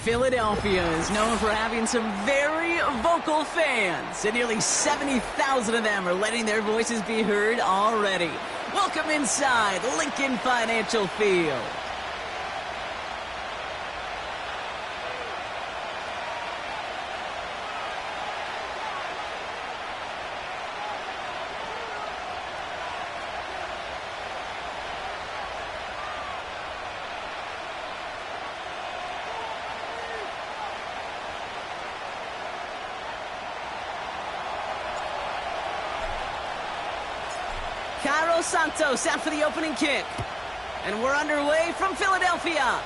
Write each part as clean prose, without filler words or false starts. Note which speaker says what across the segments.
Speaker 1: Philadelphia is known for having some very vocal fans, and nearly 70,000 of them are letting their voices be heard already. Welcome inside Lincoln Financial Field. Santos out for the opening kick. And we're underway from Philadelphia.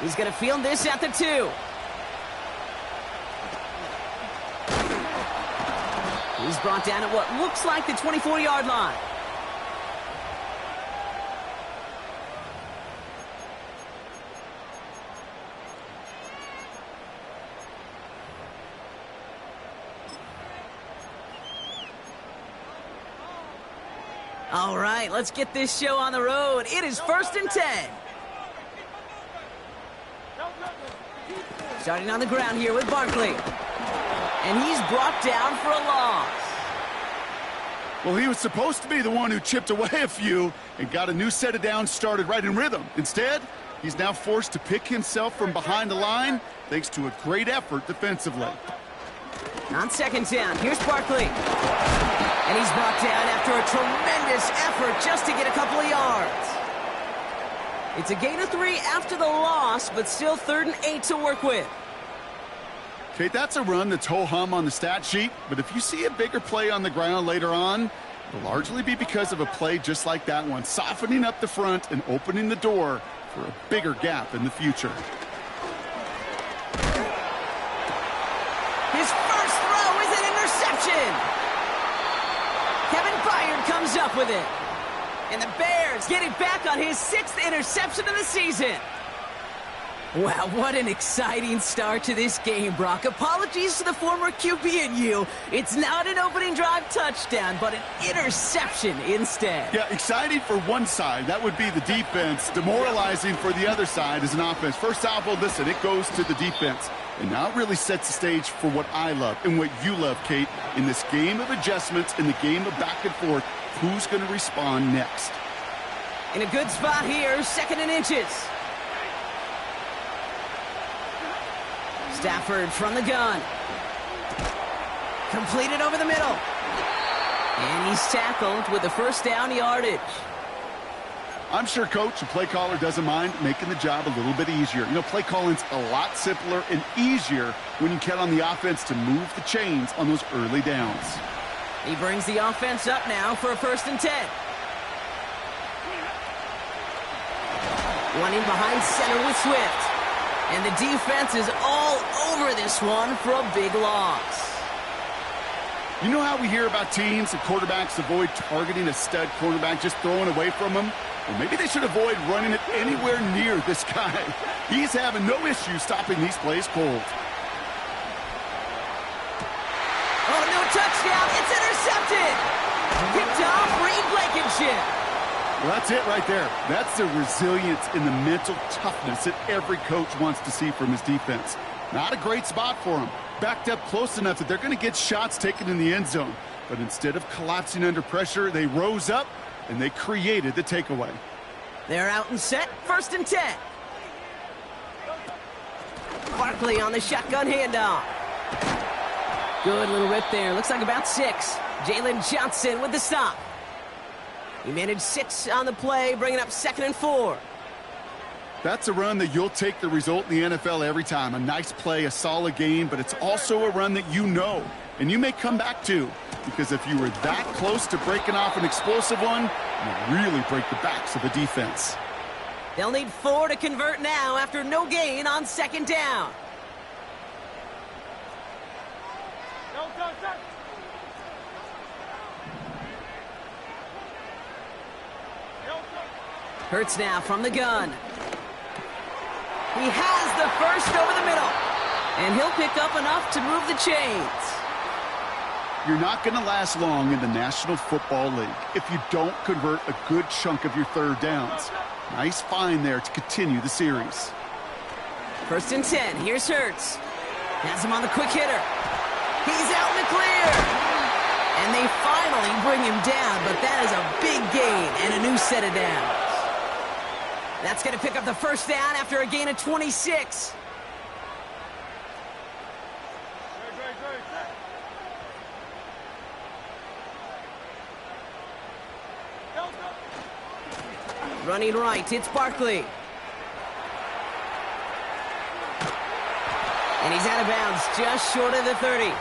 Speaker 1: He's going to field this at the 2. He's brought down at what looks like the 24-yard line. All right, let's get this show on the road. It is 1st and 10. Starting on the ground here with Barkley. And he's brought down for a loss.
Speaker 2: Well, he was supposed to be the one who chipped away a few and got a new set of downs started right in rhythm. Instead, he's now forced to pick himself from behind the line thanks to a great effort defensively.
Speaker 1: On 2nd down, here's Barkley. And he's brought down after a tremendous effort just to get a couple of yards. It's a gain of 3 after the loss, but still 3rd and 8 to work with.
Speaker 2: Kate, that's a run that's ho-hum on the stat sheet, but if you see a bigger play on the ground later on, it'll largely be because of a play just like that one, softening up the front and opening the door for a bigger gap in the future.
Speaker 1: His first throw is an interception. Comes up with it. And the Bears get it back on his 6th interception of the season. Wow, what an exciting start to this game, Brock. Apologies to the former QB and you. It's not an opening drive touchdown, but an interception instead.
Speaker 2: Yeah, exciting for one side. That would be the defense. Demoralizing for the other side as an offense. First off, well, listen, it goes to the defense. And now it really sets the stage for what I love and what you love, Kate. In this game of adjustments, in the game of back and forth, who's going to respond next?
Speaker 1: In a good spot here, 2nd and inches. Stafford from the gun. Completed over the middle. And he's tackled with the 1st down yardage.
Speaker 2: I'm sure Coach, the play caller, doesn't mind making the job a little bit easier. You know, play calling's a lot simpler and easier when you count on the offense to move the chains on those early downs.
Speaker 1: He brings the offense up now for a 1st and 10. Running behind center with Swift. And the defense is all over this one for a big loss.
Speaker 2: You know how we hear about teams and quarterbacks avoid targeting a stud cornerback, just throwing away from him? Well, maybe they should avoid running it anywhere near this guy. He's having no issue stopping these plays cold.
Speaker 1: Oh, no touchdown. It's intercepted. Picked off Reed Blankenship.
Speaker 2: Well, that's it right there. That's the resilience and the mental toughness that every coach wants to see from his defense. Not a great spot for him. Backed up close enough that they're going to get shots taken in the end zone. But instead of collapsing under pressure, they rose up and they created the takeaway.
Speaker 1: They're out and set. 1st and 10. Barkley on the shotgun handoff. Good little rip there. Looks like about 6. Jalen Johnson with the stop. He managed 6 on the play, bringing up 2nd and 4.
Speaker 2: That's a run that you'll take the result in the NFL every time. A nice play, a solid game, but it's also a run that you know and you may come back to, because if you were that close to breaking off an explosive one, you really break the backs of the defense.
Speaker 1: They'll need 4 to convert now after no gain on 2nd down. Hurts now from the gun. He has the first over the middle. And he'll pick up enough to move the chains.
Speaker 2: You're not going to last long in the National Football League if you don't convert a good chunk of your 3rd downs. Nice find there to continue the series.
Speaker 1: First and 10. Here's Hurts. Has him on the quick hitter. He's out in the clear. And they finally bring him down, but that is a big gain and a new set of downs. That's going to pick up the first down after a gain of 26. Running right, it's Barkley. And he's out of bounds, just short of the 30.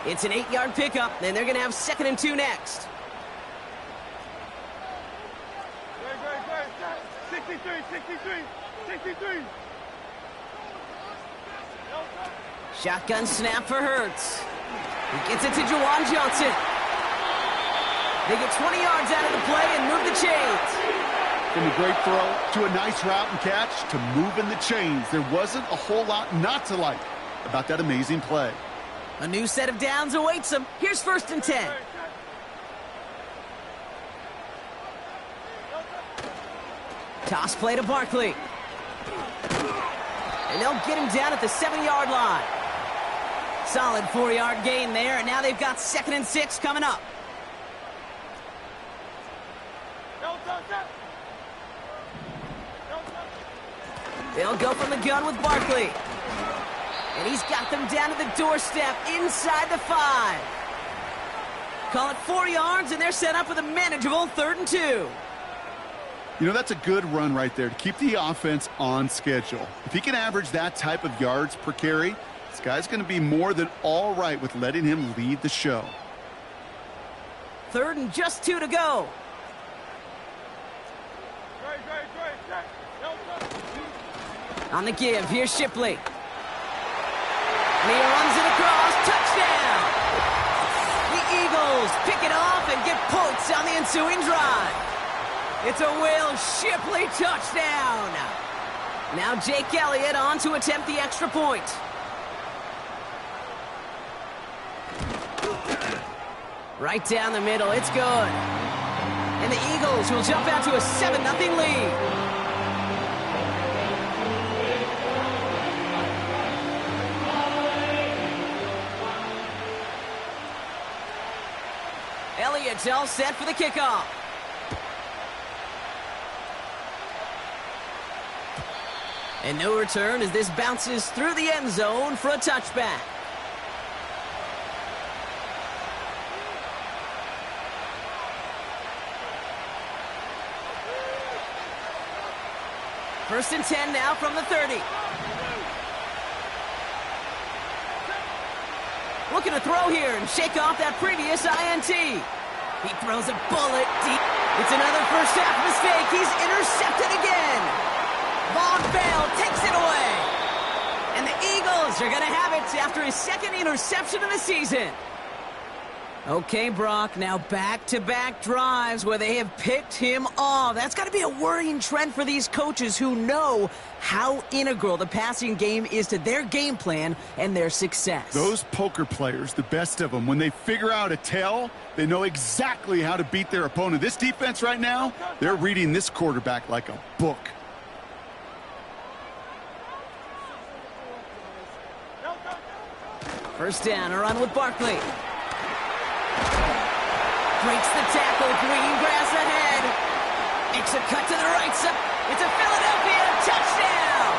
Speaker 1: It's an 8-yard pickup, and they're going to have 2nd and 2 next. 63. Shotgun snap for Hurts. He gets it to Juwan Johnson. They get 20 yards out of the play and move the chains.
Speaker 2: From a great throw to a nice route and catch to moving the chains. There wasn't a whole lot not to like about that amazing play.
Speaker 1: A new set of downs awaits them. Here's 1st and 10. Toss play to Barkley. And they'll get him down at the 7-yard line. Solid 4-yard gain there, and now they've got 2nd and 6 coming up. They'll go from the gun with Barkley. And he's got them down to the doorstep inside the 5. Call it 4 yards, and they're set up with a manageable 3rd and 2.
Speaker 2: You know, that's a good run right there to keep the offense on schedule. If he can average that type of yards per carry, this guy's going to be more than all right with letting him lead the show.
Speaker 1: 3rd and just 2 to go. On the give, here's Shipley. And he runs it across. Touchdown! The Eagles pick it off and get points on the ensuing drive. It's a Will Shipley touchdown. Now Jake Elliott on to attempt the extra point. Right down the middle, it's good. And the Eagles will jump out to a 7-0 lead. Elliott's all set for the kickoff. And no return as this bounces through the end zone for a touchback. First and 10 now from the 30. Looking to throw here and shake off that previous INT. He throws a bullet deep. It's another first half mistake. He's intercepted again. Von Bell takes it away. And the Eagles are going to have it after his 2nd interception of the season. Okay, Brock, now back-to-back drives where they have picked him off. That's got to be a worrying trend for these coaches who know how integral the passing game is to their game plan and their success.
Speaker 2: Those poker players, the best of them, when they figure out a tell, they know exactly how to beat their opponent. This defense right now, they're reading this quarterback like a book.
Speaker 1: First down, a run with Barkley. Breaks the tackle, green grass ahead. Makes a cut to the right side. It's a Philadelphia touchdown!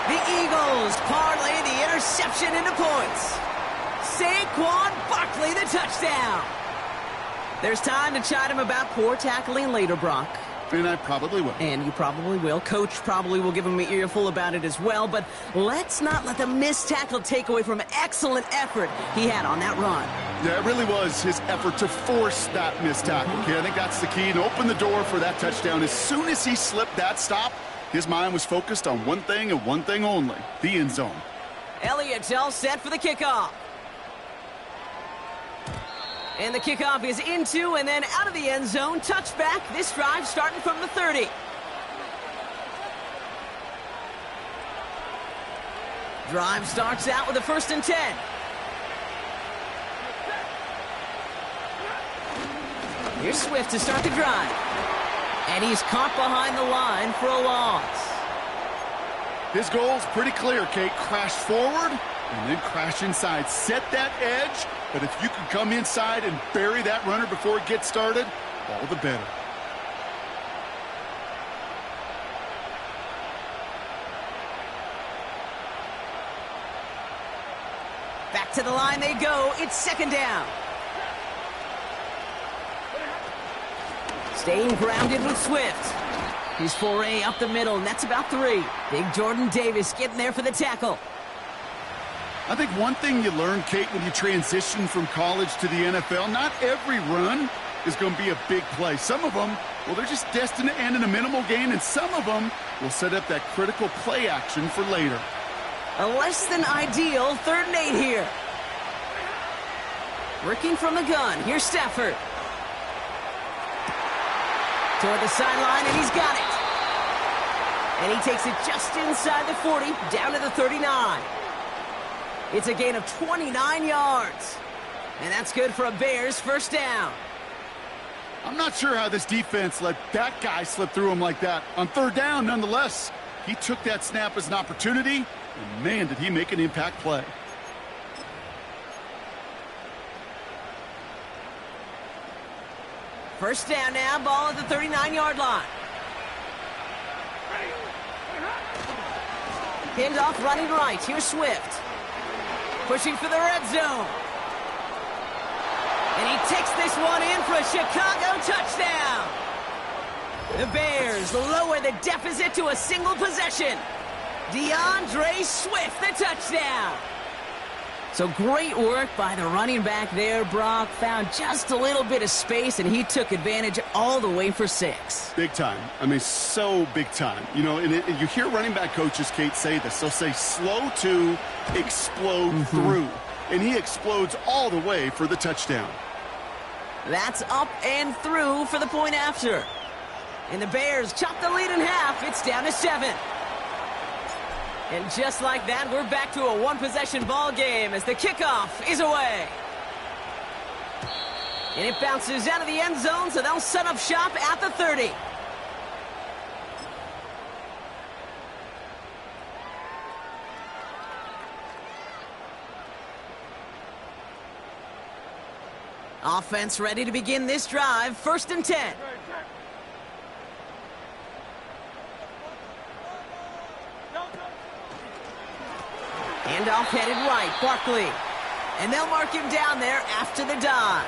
Speaker 1: The Eagles parlay the interception into points. Saquon Barkley, the touchdown. There's time to chide him about poor tackling later, Brock.
Speaker 2: And I probably will.
Speaker 1: And you probably will. Coach probably will give him an earful about it as well. But let's not let the missed tackle take away from an excellent effort he had on that run.
Speaker 2: Yeah, it really was his effort to force that missed tackle. Okay, I think that's the key, and open the door for that touchdown. As soon as he slipped that stop, his mind was focused on one thing and one thing only, the end zone.
Speaker 1: Elliott's all set for the kickoff. And the kickoff is into and then out of the end zone. Touchback. This drive starting from the 30. Drive starts out with a 1st and 10. Here's Swift to start the drive. And he's caught behind the line for a loss.
Speaker 2: His goal's pretty clear, Kate. Crash forward and then crash inside. Set that edge, but if you can come inside and bury that runner before it gets started, all the better.
Speaker 1: Back to the line they go. It's second down. Staying grounded with Swift. His foray up the middle, and that's about 3. Big Jordan Davis getting there for the tackle.
Speaker 2: I think one thing you learn, Kate, when you transition from college to the NFL, not every run is going to be a big play. Some of them, well, they're just destined to end in a minimal gain, and some of them will set up that critical play action for later.
Speaker 1: A less than ideal 3rd and 8 here. Working from the gun. Here's Stafford. Toward the sideline, and he's got it. And he takes it just inside the 40, down to the 39. It's a gain of 29 yards. And that's good for a Bears first down.
Speaker 2: I'm not sure how this defense let that guy slip through him like that. On 3rd down, nonetheless, he took that snap as an opportunity, and man, did he make an impact play.
Speaker 1: First down now, ball at the 39-yard line. Pinned off running right. Here's Swift. Pushing for the red zone. And he takes this one in for a Chicago touchdown. The Bears lower the deficit to a single possession. DeAndre Swift, the touchdown. So great work by the running back there, Brock. Found just a little bit of space, and he took advantage all the way for 6.
Speaker 2: Big time. I mean, so big time. You know, and you hear running back coaches, Kate, say this. They'll say slow to explode through. And he explodes all the way for the touchdown.
Speaker 1: That's up and through for the point after. And the Bears chop the lead in half. It's down to 7. And just like that, we're back to a one-possession ball game as the kickoff is away. And it bounces out of the end zone, so they'll set up shop at the 30. Offense ready to begin this drive. 1st and 10. Handoff headed right, Barkley. And they'll mark him down there after the dive.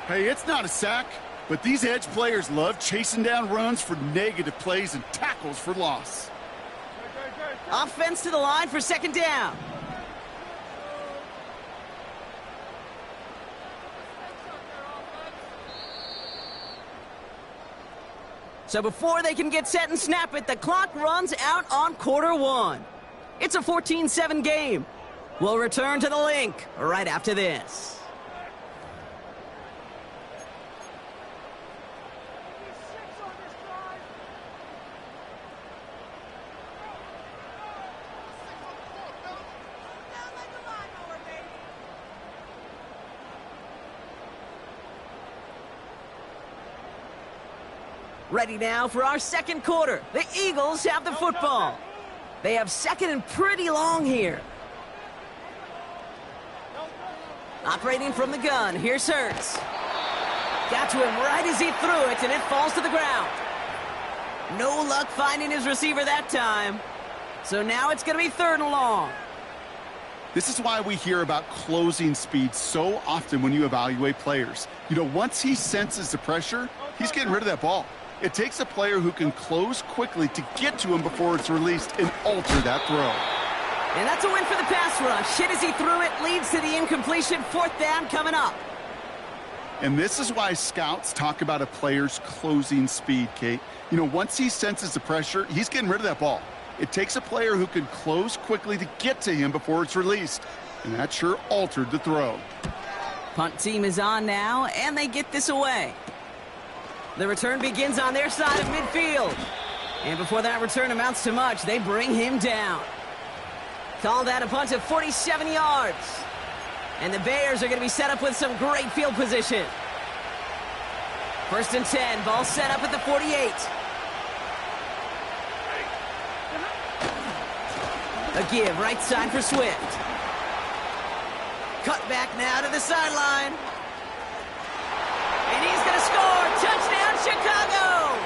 Speaker 2: Hey, it's not a sack, but these edge players love chasing down runs for negative plays and tackles for loss.
Speaker 1: Offense to the line for 2nd down. So before they can get set and snap it, the clock runs out on quarter 1. It's a 14-7 game. We'll return to the link right after this. Ready now for our 2nd quarter. The Eagles have the football. They have 2nd and pretty long here. Operating from the gun, here's Hurts. Got to him right as he threw it, and it falls to the ground. No luck finding his receiver that time. So now it's going to be 3rd and long.
Speaker 2: This is why we hear about closing speed so often when you evaluate players. You know, once he senses the pressure, he's getting rid of that ball. It takes a player who can close quickly to get to him before it's released and alter that throw.
Speaker 1: And that's a win for the pass rush. Hit as he threw it, leads to the incompletion. 4th down coming up.
Speaker 2: And this is why scouts talk about a player's closing speed, Kate. You know, once he senses the pressure, he's getting rid of that ball. It takes a player who can close quickly to get to him before it's released. And that sure altered the throw.
Speaker 1: Punt team is on now, and they get this away. The return begins on their side of midfield. And before that return amounts to much, they bring him down. Call that a punt of 47 yards. And the Bears are going to be set up with some great field position. 1st and 10, ball set up at the 48. A give right side for Swift. Cut back now to the sideline. And he's going to score. Touchdown, Chicago!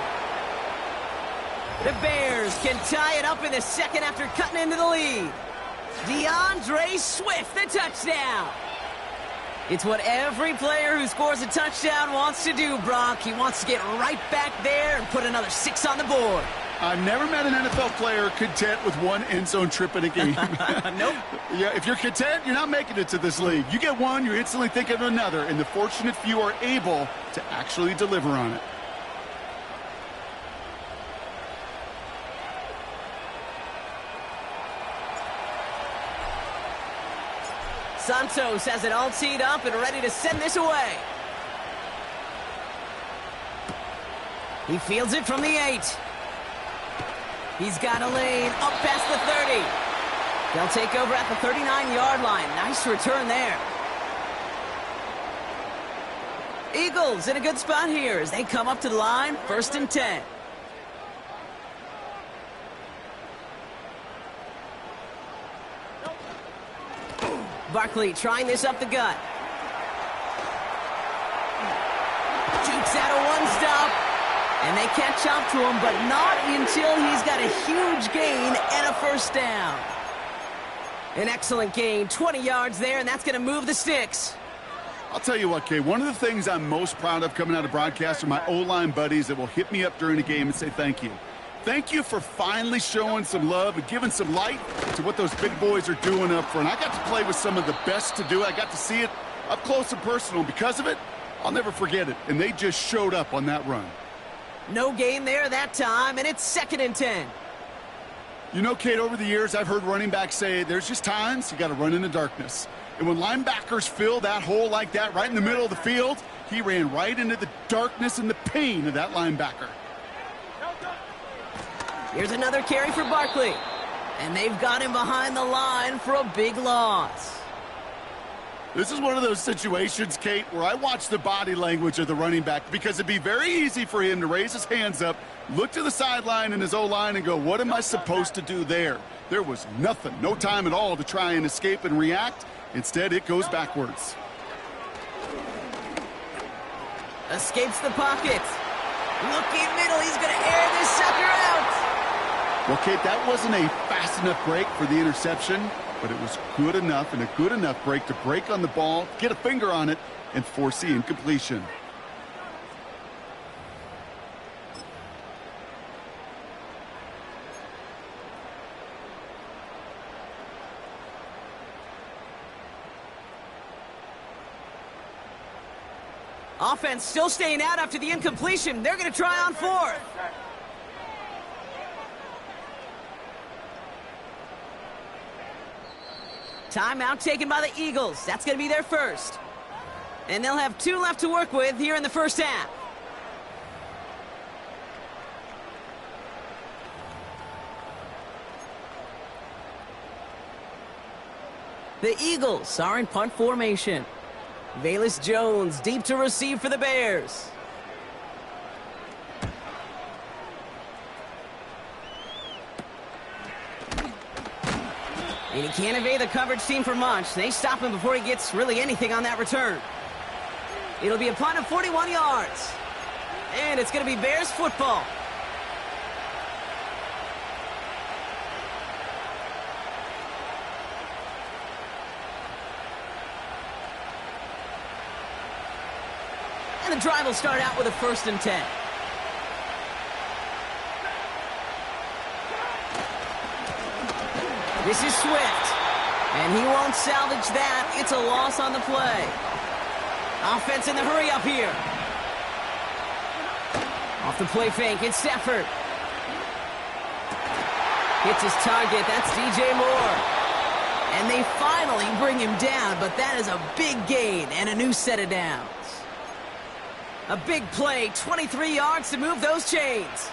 Speaker 1: The Bears can tie it up in the second after cutting into the lead. DeAndre Swift, the touchdown. It's what every player who scores a touchdown wants to do, Brock. He wants to get right back there and put another 6 on the board.
Speaker 2: I've never met an NFL player content with one end zone trip in a game.
Speaker 1: Nope.
Speaker 2: Yeah, if you're content, you're not making it to this league. You get one, you're instantly thinking of another, and the fortunate few are able to actually deliver on it.
Speaker 1: Santos has it all teed up and ready to send this away. He fields it from the 8. He's got a lane up past the 30. They'll take over at the 39-yard line. Nice return there. Eagles in a good spot here as they come up to the line, 1st and 10. Barkley trying this up the gut. Jukes out a one-stop. And they catch up to him, but not until he's got a huge gain and a 1st down. An excellent gain, 20 yards there, and that's going to move the sticks.
Speaker 2: I'll tell you what, Kay, one of the things I'm most proud of coming out of broadcast are my O-line buddies that will hit me up during the game and say thank you. Thank you for finally showing some love and giving some light to what those big boys are doing up front. I got to play with some of the best to do it. I got to see it up close and personal. Because of it, I'll never forget it. And they just showed up on that run.
Speaker 1: No gain there that time, and it's 2nd and 10.
Speaker 2: You know, Kate, over the years, I've heard running backs say there's just times you got to run in the darkness. And when linebackers fill that hole like that right in the middle of the field, he ran right into the darkness and the pain of that linebacker.
Speaker 1: Here's another carry for Barkley. And they've got him behind the line for a big loss.
Speaker 2: This is one of those situations, Kate, where I watch the body language of the running back because it'd be very easy for him to raise his hands up, look to the sideline in his O-line and go, what am I supposed to do there? There was nothing, no time at all to try and escape and react. Instead, it goes backwards.
Speaker 1: Escapes the pocket. Looking middle, he's going to air this sucker out.
Speaker 2: Well, Kate, that wasn't a fast enough break for the interception, but it was good enough and a good enough break to break on the ball, get a finger on it, and force the incompletion.
Speaker 1: Offense still staying out after the incompletion. They're going to try on 4th. Timeout taken by the Eagles. That's going to be their 1st. And they'll have 2 left to work with here in the 1st half. The Eagles are in punt formation. Velus Jones deep to receive for the Bears. And he can't evade the coverage team for much. They stop him before he gets really anything on that return. It'll be a punt of 41 yards. And it's going to be Bears football. And the drive will start out with a 1st and 10. This is Swift. And he won't salvage that. It's a loss on the play. Offense in the hurry up here. Off the play fake, it's Stafford. Hits his target, that's DJ Moore. And they finally bring him down, but that is a big gain and a new set of downs. A big play, 23 yards to move those chains.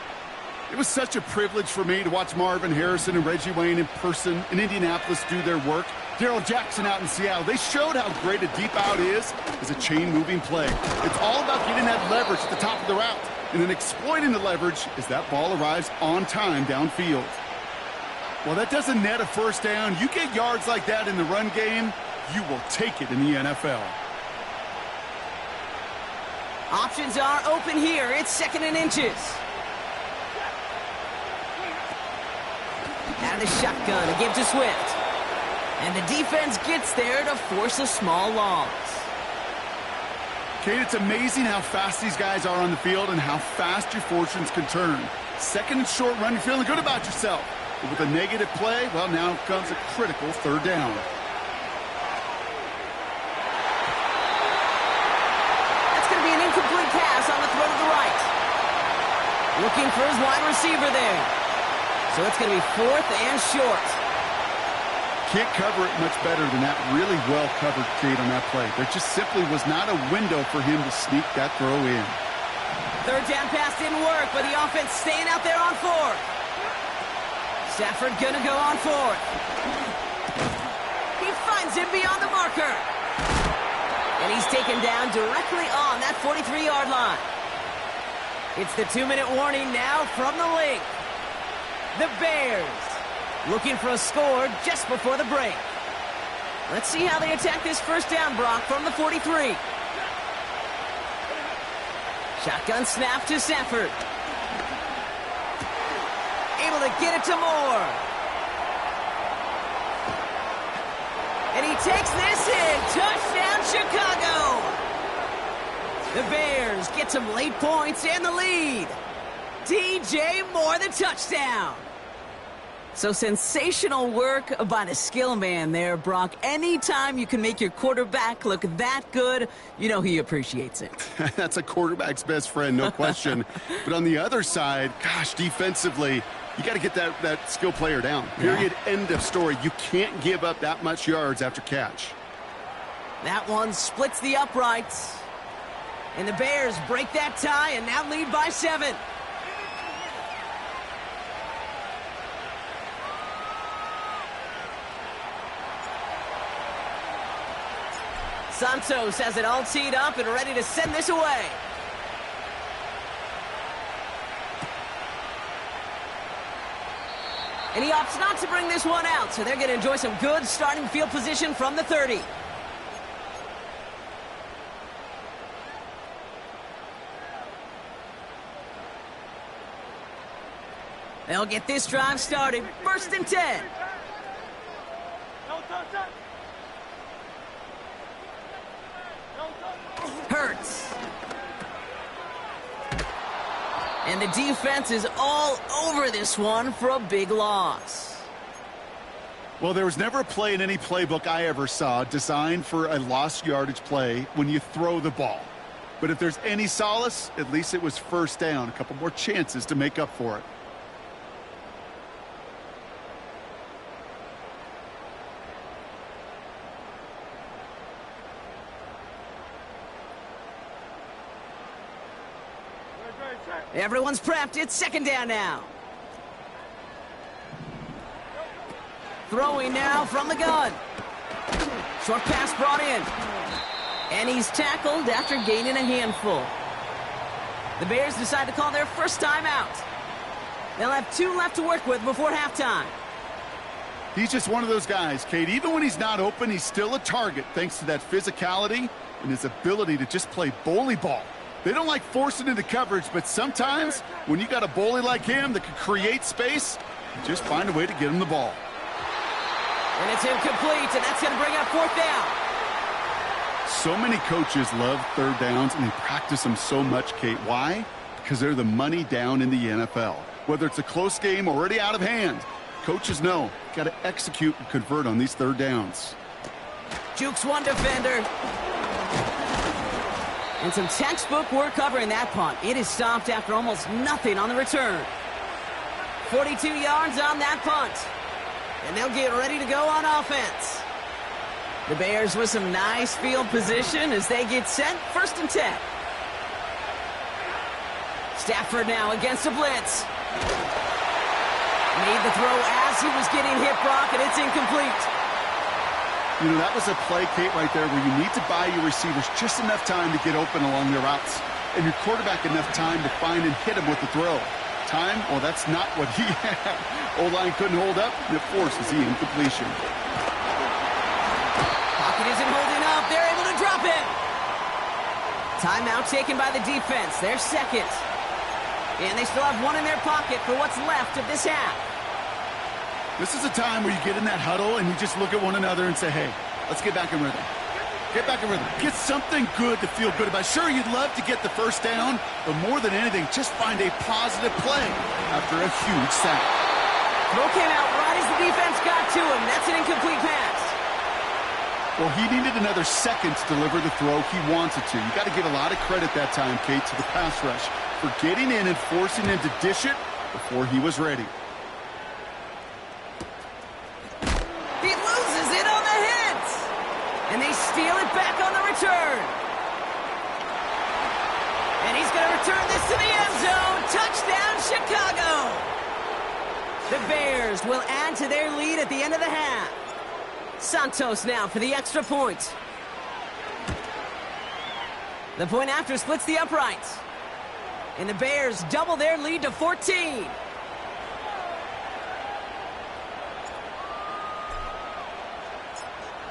Speaker 2: It was such a privilege for me to watch Marvin Harrison and Reggie Wayne in person in Indianapolis do their work. Darrell Jackson out in Seattle. They showed how great a deep out is as a chain-moving play. It's all about getting that leverage at the top of the route and then exploiting the leverage as that ball arrives on time downfield. Well, that doesn't net a first down. You get yards like that in the run game, you will take it in the NFL.
Speaker 1: Options are open here. It's 2nd and inches. Out of the shotgun, a give to Swift. And the defense gets there to force a small loss.
Speaker 2: Kate, it's amazing how fast these guys are on the field and how fast your fortunes can turn. 2nd and short run, you're feeling good about yourself. But with a negative play, well, now comes a critical 3rd down.
Speaker 1: That's going to be an incomplete pass on the throw to the right. Looking for his wide receiver there. So it's going to be 4th and short.
Speaker 2: Can't cover it much better than that. Really well covered, Kate, on that play. There just simply was not a window for him to sneak that throw in.
Speaker 1: 3rd down pass didn't work, but the offense staying out there on 4th. Stafford gonna go on 4th. He finds him beyond the marker. And he's taken down directly on that 43-yard line. It's the 2-minute warning now from the link. The Bears looking for a score just before the break. Let's see how they attack this 1st down, Brock, from the 43. Shotgun snap to Stafford. Able to get it to Moore. And he takes this in. Touchdown, Chicago. The Bears get some late points and the lead. DJ Moore, the touchdown. So sensational work by the skill man there, Brock. Anytime you can make your quarterback look that good, you know he appreciates it.
Speaker 2: That's a quarterback's best friend, no question. But on the other side, gosh, defensively, you got to get that skill player down. Period, end of story. You can't give up that much yards after catch.
Speaker 1: That one splits the uprights. And the Bears break that tie and now lead by 7. Santos has it all teed up and ready to send this away. And he opts not to bring this one out, so they're going to enjoy some good starting field position from the 30. They'll get this drive started. 1st and 10. Hurts. And the defense is all over this one for a big loss.
Speaker 2: Well, there was never a play in any playbook I ever saw designed for a lost yardage play when you throw the ball. But if there's any solace, at least it was 1st down. A couple more chances to make up for it.
Speaker 1: Everyone's prepped. It's 2nd down now. Throwing now from the gun. Short pass brought in. And he's tackled after gaining a handful. The Bears decide to call their first timeout. They'll have 2 left to work with before halftime.
Speaker 2: He's just one of those guys, Kate. Even when he's not open, he's still a target thanks to that physicality and his ability to just play bully ball. They don't like forcing into coverage, but sometimes when you got a bully like him that can create space, you just find a way to get him the ball.
Speaker 1: And it's incomplete, and that's going to bring up 4th down.
Speaker 2: So many coaches love 3rd downs, and they practice them so much, Kate. Why? Because they're the money down in the NFL. Whether it's a close game already out of hand, coaches know got to execute and convert on these 3rd downs.
Speaker 1: Jukes one defender. And some textbook work covering that punt. It is stopped after almost nothing on the return. 42 yards on that punt. And they'll get ready to go on offense. The Bears with some nice field position as they get set. 1st and 10. Stafford now against a blitz. Made the throw as he was getting hit, Brock, and it's incomplete.
Speaker 2: You know, that was a play, Kate, right there where you need to buy your receivers just enough time to get open along their routes and your quarterback enough time to find and hit him with the throw. Time, well, that's not what he had. O-line couldn't hold up, and it forces the incompletion.
Speaker 1: Pocket isn't holding up. They're able to drop it. Timeout taken by the defense. Their second. And they still have one in their pocket for what's left of this half.
Speaker 2: This is a time where you get in that huddle and you just look at one another and say, hey, let's get back in rhythm. Get back in rhythm. Get something good to feel good about. Sure, you'd love to get the first down, but more than anything, just find a positive play after a huge sack.
Speaker 1: Throw came out right as the defense got to him. That's an incomplete pass.
Speaker 2: Well, he needed another second to deliver the throw he wanted to. You got to give a lot of credit that time, Kate, to the pass rush for getting in and forcing him to dish it before he was ready.
Speaker 1: He loses it on the hit. And they steal it back on the return. And he's going to return this to the end zone. Touchdown, Chicago. The Bears will add to their lead at the end of the half. Santos now for the extra point. The point after splits the uprights. And the Bears double their lead to 14.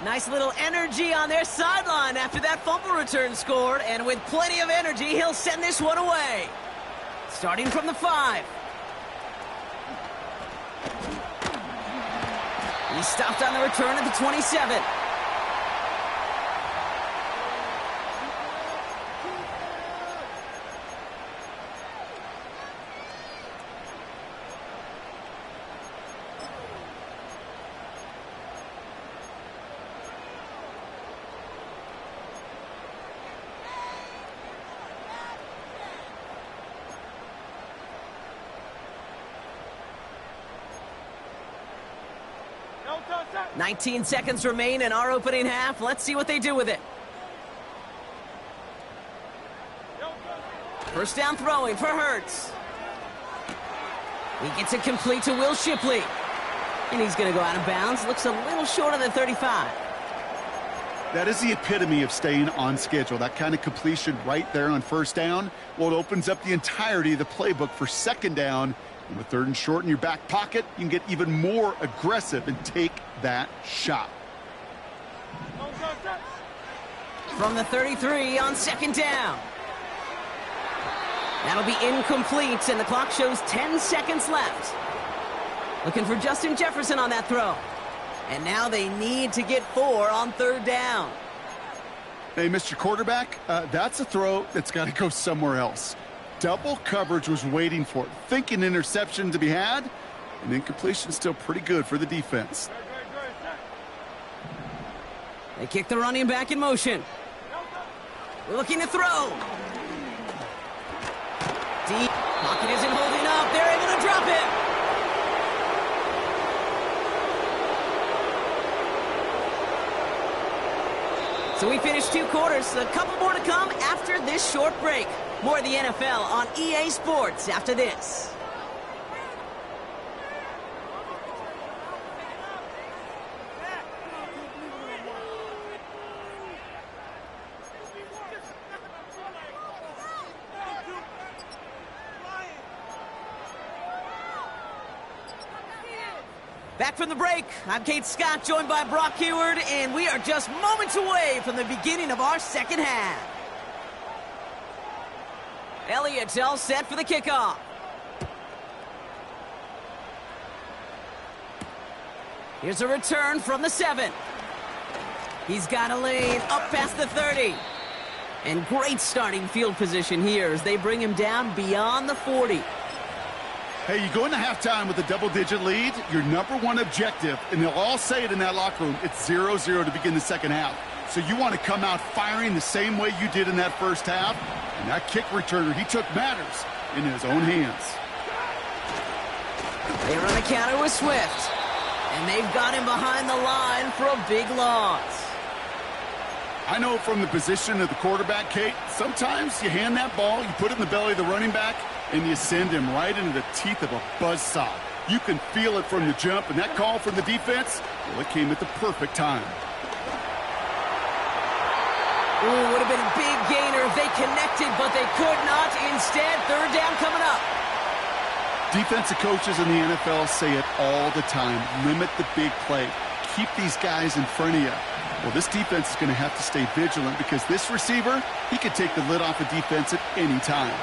Speaker 1: Nice little energy on their sideline after that fumble return scored. And with plenty of energy, he'll send this one away. Starting from the 5. He stopped on the return at the 27.
Speaker 3: No touch.
Speaker 1: 19 seconds remain in our opening half. Let's see what they do with it. First down throwing for Hurts. He gets it complete to Will Shipley. And he's going to go out of bounds. Looks a little short of the 35.
Speaker 2: That is the epitome of staying on schedule. That kind of completion right there on first down. Well, it opens up the entirety of the playbook for second down. And with third and short in your back pocket, you can get even more aggressive and take that shot.
Speaker 1: From the 33 on second down. That'll be incomplete, and the clock shows 10 seconds left. Looking for Justin Jefferson on that throw. And now they need to get 4 on third down.
Speaker 2: Hey, Mr. Quarterback, that's a throw that's got to go somewhere else. Double coverage was waiting for it. Thinking interception to be had, and incompletion still pretty good for the defense.
Speaker 1: They kick the running back in motion. Looking to throw. Deep. Pocket isn't holding up. They're able to drop it. So we finished 2 quarters. A couple more to come after this short break. More of the NFL on EA Sports after this. Back from the break, I'm Kate Scott, joined by Brock Heward, and we are just moments away from the beginning of our second half. Elliott's all set for the kickoff. Here's a return from the 7. He's got a lane up past the 30. And great starting field position here as they bring him down beyond the 40.
Speaker 2: Hey, you go into halftime with a double-digit lead, your number one objective, and they'll all say it in that locker room, it's 0-0 to begin the second half. So you want to come out firing the same way you did in that first half. And that kick returner, he took matters in his own hands.
Speaker 1: They run a counter with Swift. And they've got him behind the line for a big loss.
Speaker 2: I know from the position of the quarterback, Kate, sometimes you hand that ball, you put it in the belly of the running back, and you send him right into the teeth of a buzzsaw. You can feel it from the jump, and that call from the defense, well, it came at the perfect time.
Speaker 1: Ooh, would have been a big gainer if they connected, but they could not. Instead, third down coming up.
Speaker 2: Defensive coaches in the NFL say it all the time. Limit the big play. Keep these guys in front of you. Well, this defense is going to have to stay vigilant because this receiver, he could take the lid off a defense at any time.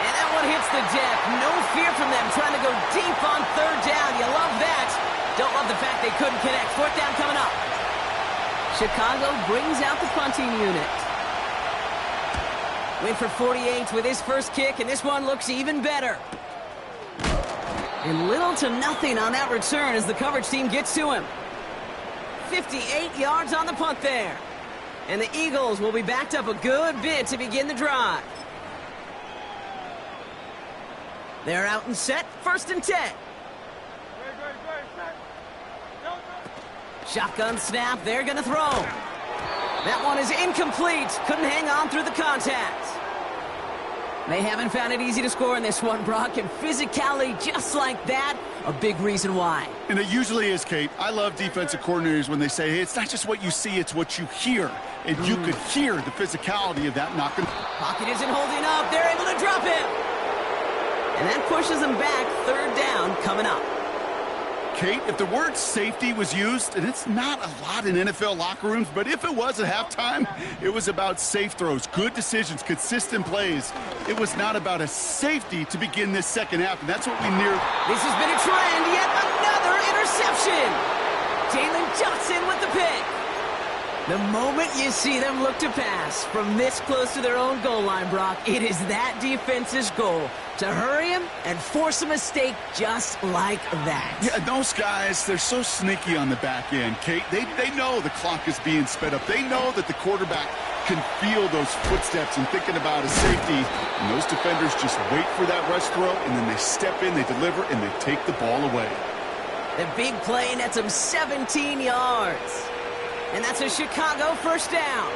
Speaker 1: And that one hits the deck. No fear from them trying to go deep on third down. You love that. Don't love the fact they couldn't connect. Fourth down coming up. Chicago brings out the punting unit. Went for 48 with his first kick, and this one looks even better. And little to nothing on that return as the coverage team gets to him. 58 yards on the punt there. And the Eagles will be backed up a good bit to begin the drive. They're out and set, 1st and 10. Shotgun snap, they're going to throw. That one is incomplete. Couldn't hang on through the contact. They haven't found it easy to score in this one, Brock, and physicality just like that, a big reason why.
Speaker 2: And it usually is, Kate. I love defensive coordinators when they say, hey, it's not just what you see, it's what you hear. And you could hear the physicality of that knocking.
Speaker 1: Pocket isn't holding up. They're able to drop him. And that pushes them back. 3rd down coming up.
Speaker 2: Kate, if the word safety was used, and it's not a lot in NFL locker rooms, but if it was at halftime, it was about safe throws, good decisions, consistent plays. It was not about a safety to begin this second half, and that's what we near.
Speaker 1: This has been a trend. Yet another interception. Jalen Johnson with the pick. The moment you see them look to pass from this close to their own goal line, Brock, it is that defense's goal to hurry him and force a mistake just like that.
Speaker 2: Yeah, those guys, they're so sneaky on the back end, Kate. They know the clock is being sped up. They know that the quarterback can feel those footsteps and thinking about a safety. And those defenders just wait for that rush throw, and then they step in, they deliver, and they take the ball away.
Speaker 1: The big play nets him 17 yards. And that's a Chicago 1st down.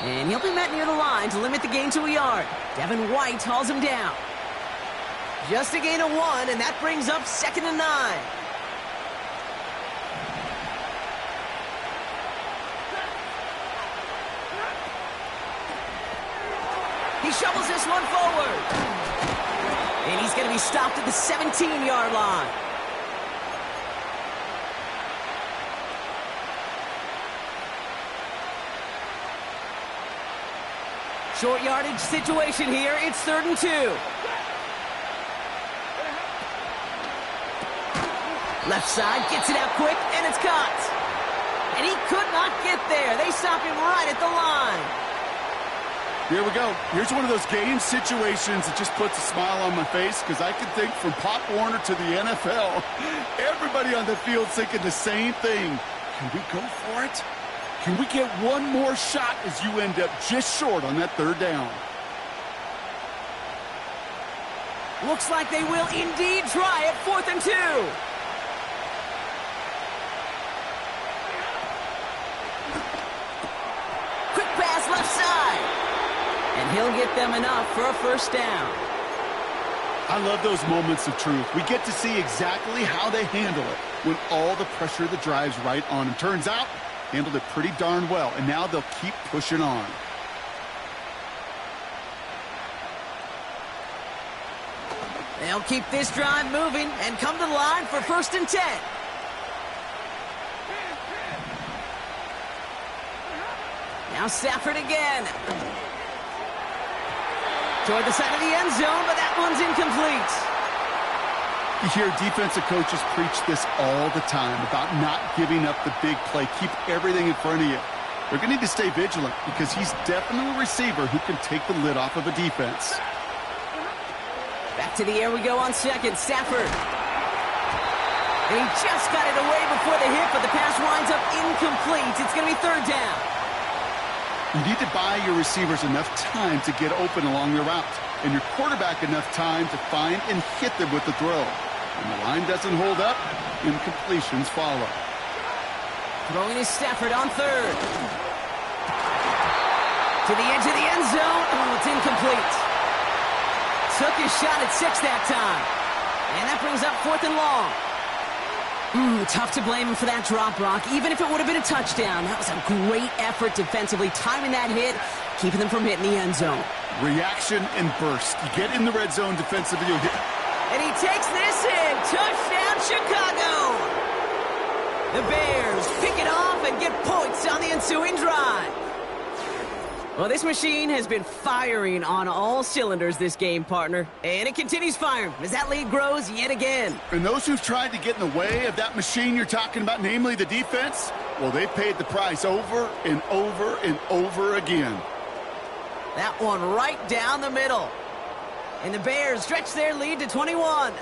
Speaker 1: And he'll be met near the line to limit the gain to a yard. Devin White hauls him down. Just a gain of 1, and that brings up 2nd and 9. He shovels this one forward. And he's going to be stopped at the 17-yard line. Short yardage situation here. It's 3rd and 2. Left side gets it out quick, and it's caught. And he could not get there. They stop him right at the line.
Speaker 2: Here we go. Here's one of those game situations that just puts a smile on my face because I can think from Pop Warner to the NFL, everybody on the field thinking the same thing. Can we go for it? Can we get one more shot as you end up just short on that 3rd down?
Speaker 1: Looks like they will indeed try it. 4th and 2. Quick pass left side. And he'll get them enough for a 1st down.
Speaker 2: I love those moments of truth. We get to see exactly how they handle it when all the pressure that drives right on them. Turns out, handled it pretty darn well, and now they'll keep pushing on.
Speaker 1: They'll keep this drive moving and come to the line for 1st and 10. Now Stafford again. Toward the side of the end zone, but that one's incomplete.
Speaker 2: You hear defensive coaches preach this all the time about not giving up the big play. Keep everything in front of you. They're going to need to stay vigilant because he's definitely a receiver who can take the lid off of a defense.
Speaker 1: Back to the air we go on 2nd. Stafford. And he just got it away before the hit, but the pass winds up incomplete. It's going to be 3rd down.
Speaker 2: You need to buy your receivers enough time to get open along the route, and your quarterback enough time to find and hit them with the throw. When the line doesn't hold up, incompletions follow.
Speaker 1: Throwing is Stafford on 3rd. To the edge of the end zone. Oh, it's incomplete. Took his shot at 6 that time. And that brings up 4th and long. Tough to blame him for that drop, Brock. Even if it would have been a touchdown, that was a great effort defensively, timing that hit, keeping them from hitting the end zone.
Speaker 2: Reaction and burst. You get in the red zone defensively, you'll hit.
Speaker 1: And he takes this in. Touchdown, Chicago! The Bears pick it off and get points on the ensuing drive. Well, this machine has been firing on all cylinders this game, partner. And it continues firing as that lead grows yet again.
Speaker 2: And those who've tried to get in the way of that machine you're talking about, namely the defense, well, they paid the price over and over and over again.
Speaker 1: That one right down the middle. And the Bears stretch their lead to 21.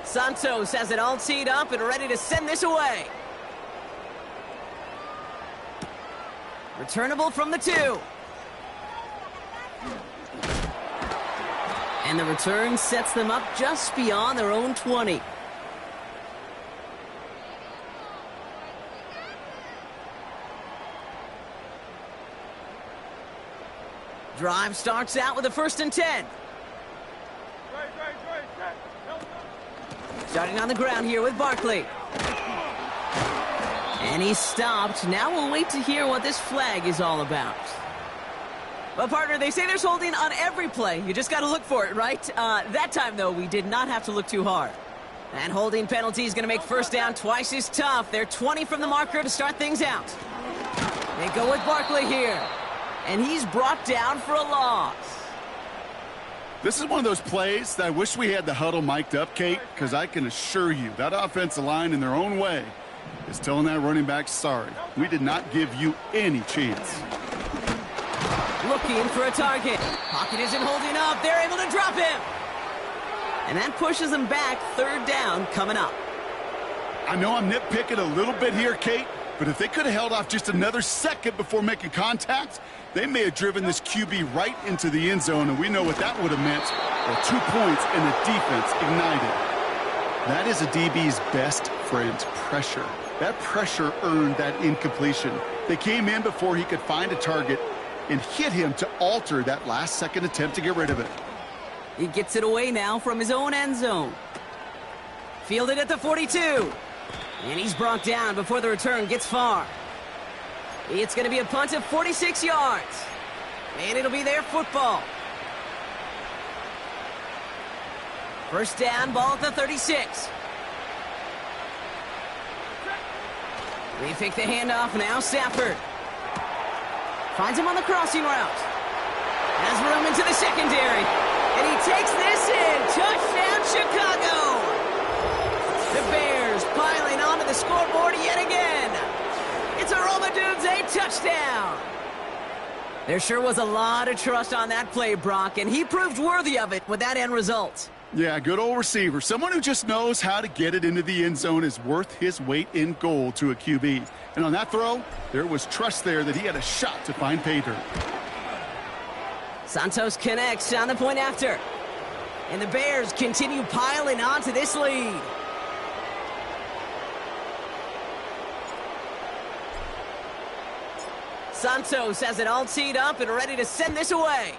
Speaker 1: Santos has it all teed up and ready to send this away. Returnable from the 2. And the return sets them up just beyond their own 20. Drive starts out with a 1st and 10. Starting on the ground here with Barkley. And he's stopped. Now we'll wait to hear what this flag is all about. Well, partner, they say there's holding on every play. You just got to look for it, right? That time, though, we did not have to look too hard. And holding penalty is going to make first down twice as tough. They're 20 from the marker to start things out. They go with Barkley here. And he's brought down for a loss.
Speaker 2: This is one of those plays that I wish we had the huddle mic'd up, Kate, because I can assure you that offensive line in their own way is telling that running back, sorry, we did not give you any chance.
Speaker 1: Looking for a target. Pocket isn't holding up. They're able to drop him. And that pushes them back. 3rd down coming up.
Speaker 2: I know I'm nitpicking a little bit here, Kate, but if they could have held off just another second before making contact, they may have driven this QB right into the end zone, and we know what that would have meant. Well, 2 points and the defense ignited. That is a DB's best friend, pressure. That pressure earned that incompletion. They came in before he could find a target and hit him to alter that last-second attempt to get rid of it.
Speaker 1: He gets it away now from his own end zone. Fielded at the 42. And he's brought down before the return gets far. It's going to be a punt of 46 yards. And it'll be their football. First down, ball at the 36. They pick the handoff now, Stafford. Finds him on the crossing route. Has room into the secondary. And he takes this in. Touchdown, Chicago. The Bears piling onto the scoreboard yet again. It's a Romadunze touchdown. There sure was a lot of trust on that play, Brock, and he proved worthy of it with that end result.
Speaker 2: Yeah, good old receiver. Someone who just knows how to get it into the end zone is worth his weight in gold to a QB. And on that throw, there was trust there that he had a shot to find pay dirt.
Speaker 1: Santos connects on the point after. And the Bears continue piling onto this lead. Santos has it all teed up and ready to send this away.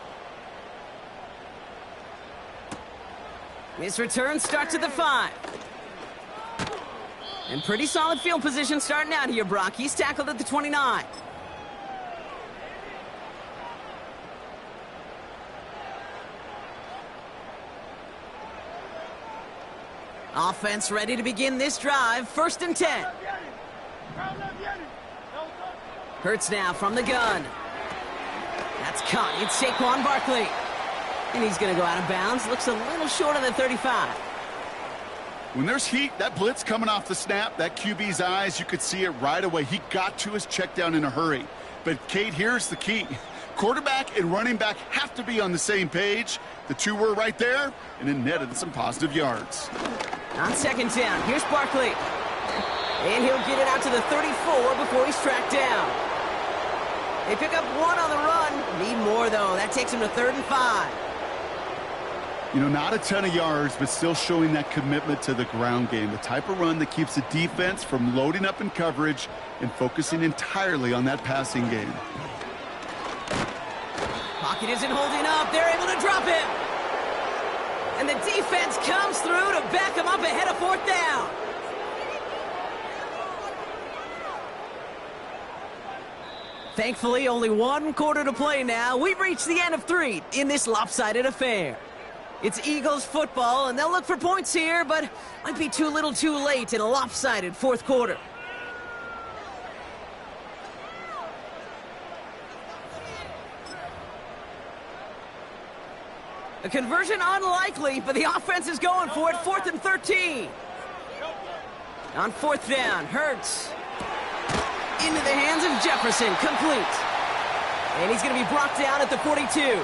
Speaker 1: This return starts at the 5. And pretty solid field position starting out here, Brock. He's tackled at the 29. Offense ready to begin this drive. 1st and 10. Hurts now from the gun. That's caught. It's Saquon Barkley. And he's going to go out of bounds. Looks a little short of the 35.
Speaker 2: When there's heat, that blitz coming off the snap, that QB's eyes, you could see it right away. He got to his check down in a hurry. But, Kate, here's the key. Quarterback and running back have to be on the same page. The two were right there, and it netted some positive yards.
Speaker 1: On 2nd down, here's Barkley. And he'll get it out to the 34 before he's tracked down. They pick up 1 on the run. Need more, though. That takes him to 3rd and 5.
Speaker 2: You know, not a ton of yards, but still showing that commitment to the ground game. The type of run that keeps the defense from loading up in coverage and focusing entirely on that passing game.
Speaker 1: Pocket isn't holding up. They're able to drop him. And the defense comes through to back him up ahead of 4th down. Thankfully, only 1 quarter to play now. We've reached the end of 3 in this lopsided affair. It's Eagles football, and they'll look for points here, but might be too little too late in a lopsided 4th quarter. A conversion unlikely, but the offense is going for it. 4th and 13. On 4th down, Hurts. Into the hands of Jefferson, complete. And he's going to be brought down at the 42.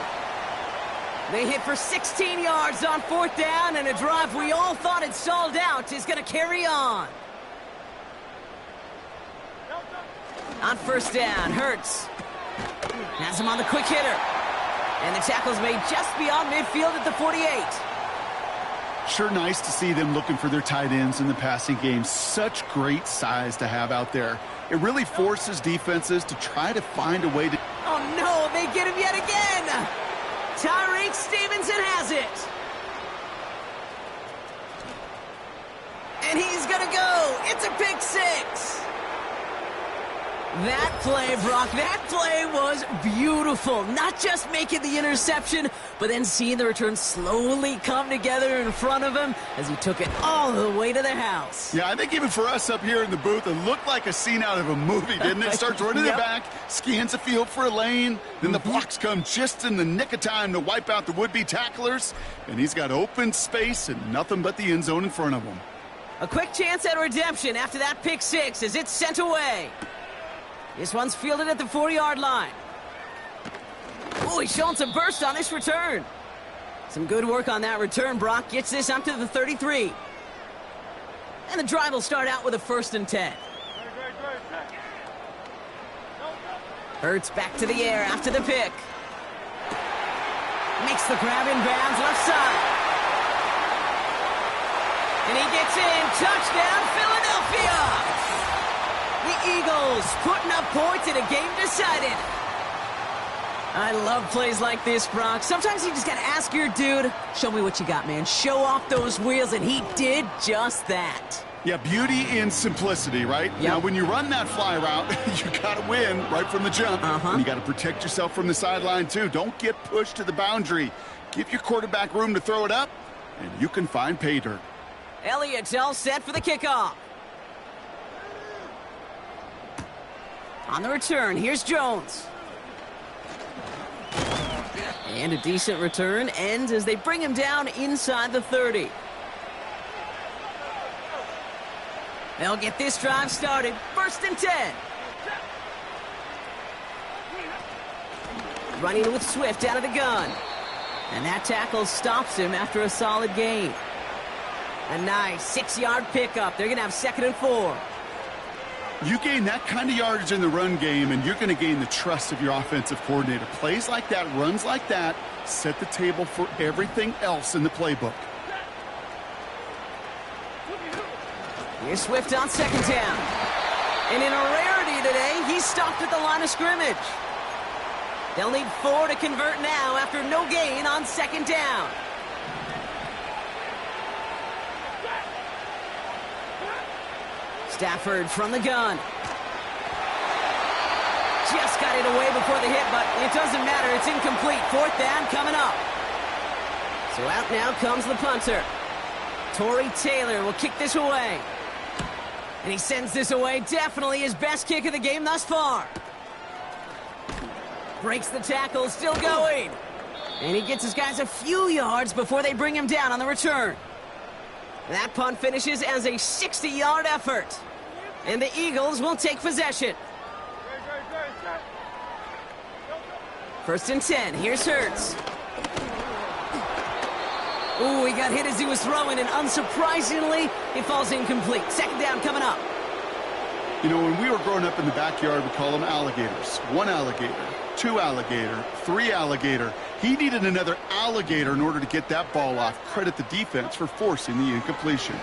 Speaker 1: They hit for 16 yards on 4th down, and a drive we all thought had stalled out is going to carry on. On 1st down, Hurts has him on the quick hitter. And the tackle's made just beyond midfield at the 48.
Speaker 2: Sure nice to see them looking for their tight ends in the passing game. Such great size to have out there. It really forces defenses to try to find a way to...
Speaker 1: Oh, no, they get him yet again. Tyreek Stevenson has it. And he's going to go. It's a pick 6. That play, Brock, that play was beautiful. Not just making the interception, but then seeing the return slowly come together in front of him as he took it all the way to the house.
Speaker 2: Yeah, I think even for us up here in the booth, it looked like a scene out of a movie, didn't it? Starts running
Speaker 1: Yep.
Speaker 2: the back, scans the field for a lane, then the blocks come just in the nick of time to wipe out the would-be tacklers, and he's got open space and nothing but the end zone in front of him.
Speaker 1: A quick chance at redemption after that pick 6 as it's sent away. This one's fielded at the 40-yard line. Oh, he's showing some burst on this return. Some good work on that return. Brock gets this up to the 33. And the drive will start out with a 1st and 10. Hurts back to the air after the pick. Makes the grab in bounds left side. And he gets in. Touchdown, Philadelphia! The Eagles putting up points in a game decided. I love plays like this, Brock. Sometimes you just got to ask your dude, show me what you got, man. Show off those wheels, and he did just that.
Speaker 2: Yeah, beauty in simplicity, right?
Speaker 1: Yep.
Speaker 2: Now, when you run that fly route, you got to win right from the jump. And you got to protect yourself from the sideline, too. Don't get pushed to the boundary. Give your quarterback room to throw it up, and you can find pay dirt.
Speaker 1: Elliott's all set for the kickoff. On the return, here's Jones. And a decent return ends as they bring him down inside the 30. They'll get this drive started. 1st and 10. Running with Swift out of the gun. And that tackle stops him after a solid gain. A nice 6-yard pickup. They're going to have 2nd and 4.
Speaker 2: You gain that kind of yardage in the run game, and you're going to gain the trust of your offensive coordinator. Plays like that, runs like that, set the table for everything else in the playbook.
Speaker 1: Here's Swift on 2nd down. And in a rarity today, he's stopped at the line of scrimmage. They'll need 4 to convert now after no gain on 2nd down. Stafford from the gun. Just got it away before the hit, but it doesn't matter. It's incomplete. 4th down coming up. So out now comes the punter. Torrey Taylor will kick this away. And he sends this away. Definitely his best kick of the game thus far. Breaks the tackle, still going. And he gets his guys a few yards before they bring him down on the return. That punt finishes as a 60-yard effort. And the Eagles will take possession. 1st and 10. Here's Hurts. Ooh, he got hit as he was throwing, and unsurprisingly, it falls incomplete. 2nd down coming up.
Speaker 2: You know, when we were growing up in the backyard, we call them alligators. 1 alligator, 2 alligator, 3 alligator. He needed another alligator in order to get that ball off. Credit the defense for forcing the incompletion.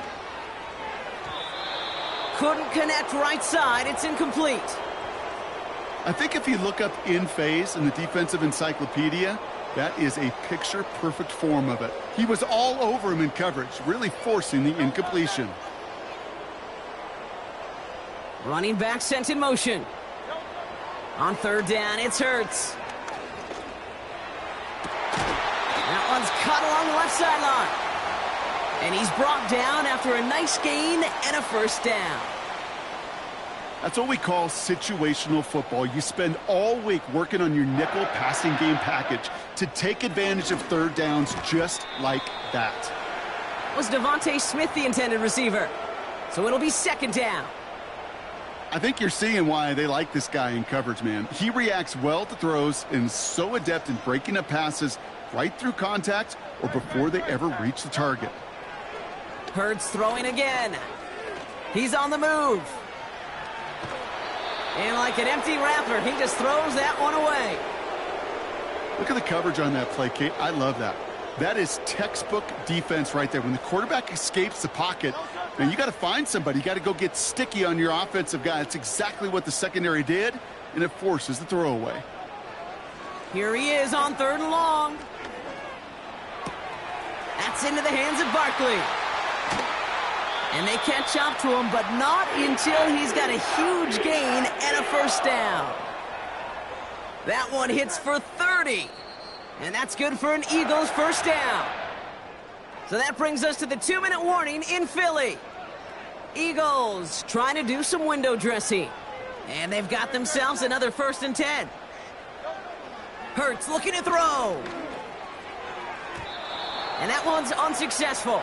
Speaker 1: Couldn't connect right side. It's incomplete.
Speaker 2: I think if you look up in phase in the defensive encyclopedia, that is a picture-perfect form of it. He was all over him in coverage, really forcing the incompletion.
Speaker 1: Running back sent in motion. On third down, it's Hurts. That one's caught along the left sideline. And he's brought down after a nice gain and a first down.
Speaker 2: That's what we call situational football. You spend all week working on your nickel passing game package to take advantage of third downs just like that.
Speaker 1: Was Devontae Smith the intended receiver? So it'll be second down.
Speaker 2: I think you're seeing why they like this guy in coverage, man. He reacts well to throws and is so adept in breaking up passes right through contact or before they ever reach the target.
Speaker 1: Hurts throwing again. He's on the move. And like an empty wrapper, he just throws that one away.
Speaker 2: Look at the coverage on that play, Kate. I love that. That is textbook defense right there. When the quarterback escapes the pocket, man, you got to find somebody. You got to go get sticky on your offensive guy. That's exactly what the secondary did, and it forces the throwaway.
Speaker 1: Here he is on third and long. That's into the hands of Barkley. And they catch up to him, but not until he's got a huge gain and a first down. That one hits for 30. And that's good for an Eagles first down. So that brings us to the 2-minute warning in Philly. Eagles trying to do some window dressing. And they've got themselves another 1st and 10. Hurts looking to throw. And that one's unsuccessful.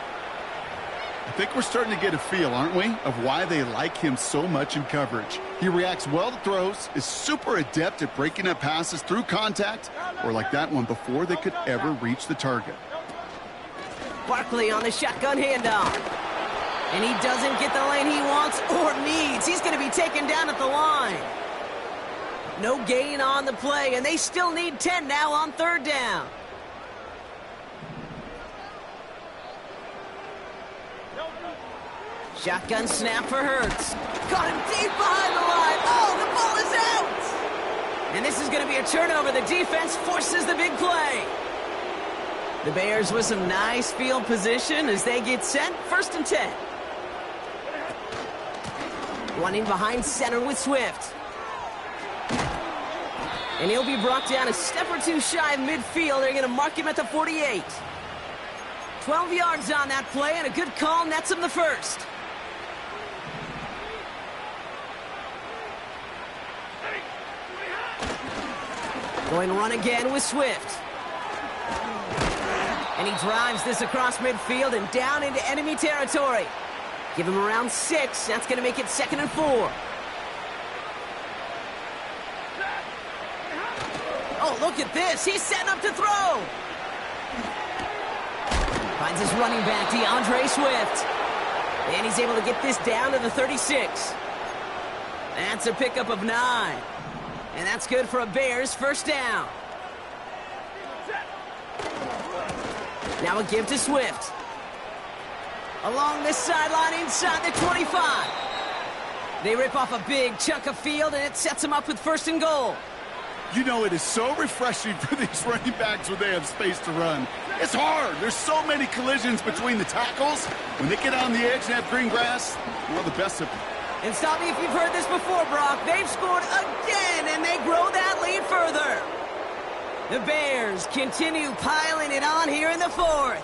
Speaker 2: I think we're starting to get a feel, aren't we, of why they like him so much in coverage. He reacts well to throws, is super adept at breaking up passes through contact, or like that one before they could ever reach the target.
Speaker 1: Barkley on the shotgun handoff. And he doesn't get the lane he wants or needs. He's going to be taken down at the line. No gain on the play, and they still need 10 now on third down. Shotgun snap for Hurts. Got him deep behind the line. Oh, the ball is out! And this is going to be a turnover. The defense forces the big play. The Bears with some nice field position as they get set. 1st and 10. Running behind center with Swift. And he'll be brought down a step or two shy of midfield. They're going to mark him at the 48. 12 yards on that play, and a good call nets him the first. Going run again with Swift. And he drives this across midfield and down into enemy territory. Give him around 6. That's going to make it 2nd and 4. Oh, look at this. He's setting up to throw. Finds his running back, DeAndre Swift. And he's able to get this down to the 36. That's a pickup of 9. And that's good for a Bears first down. Now a give to Swift. Along this sideline inside the 25. They rip off a big chunk of field, and it sets them up with 1st and goal.
Speaker 2: You know, it is so refreshing for these running backs when they have space to run. It's hard. There's so many collisions between the tackles. When they get on the edge and have green grass, well, the best of them.
Speaker 1: And stop me if you've heard this before, Brock. They've scored again, and they grow that lead further. The Bears continue piling it on here in the 4th.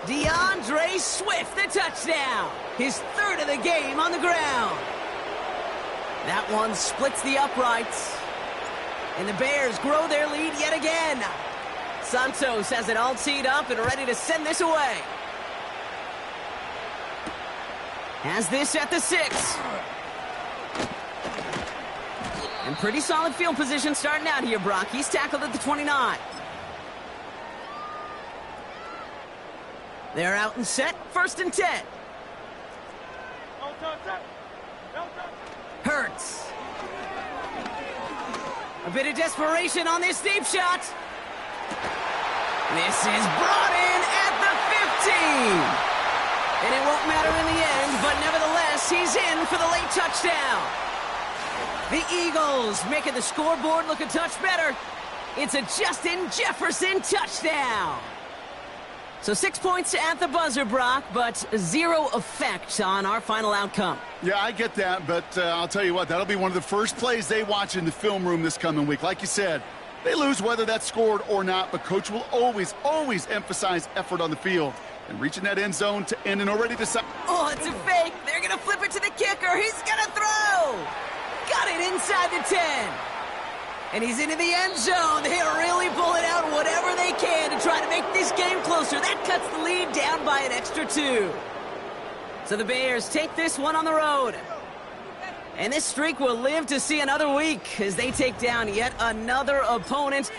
Speaker 1: DeAndre Swift, the touchdown. His 3rd of the game on the ground. That one splits the uprights. And the Bears grow their lead yet again. Santos has it all teed up and ready to send this away. Has this at the 6. And pretty solid field position starting out here, Brock. He's tackled at the 29. They're out and set. 1st and 10. Hurts. A bit of desperation on this deep shot. This is brought in at the 15. And it won't matter in the end, but nevertheless, he's in for the late touchdown. The Eagles making the scoreboard look a touch better. It's a Justin Jefferson touchdown. So 6 points at the buzzer, Brock, but 0 effect on our final outcome.
Speaker 2: Yeah, I get that, but I'll tell you what, that'll be one of the first plays they watch in the film room this coming week. Like you said, they lose whether that's scored or not, but Coach will always, always emphasize effort on the field. And reaching that end zone to end an already decided...
Speaker 1: Oh, it's a fake. They're going to flip it to the kicker. He's going to throw. Got it inside the 10. And he's into the end zone. They're really pulling out whatever they can to try to make this game closer. That cuts the lead down by an extra 2. So the Bears take this one on the road. And this streak will live to see another week as they take down yet another opponent.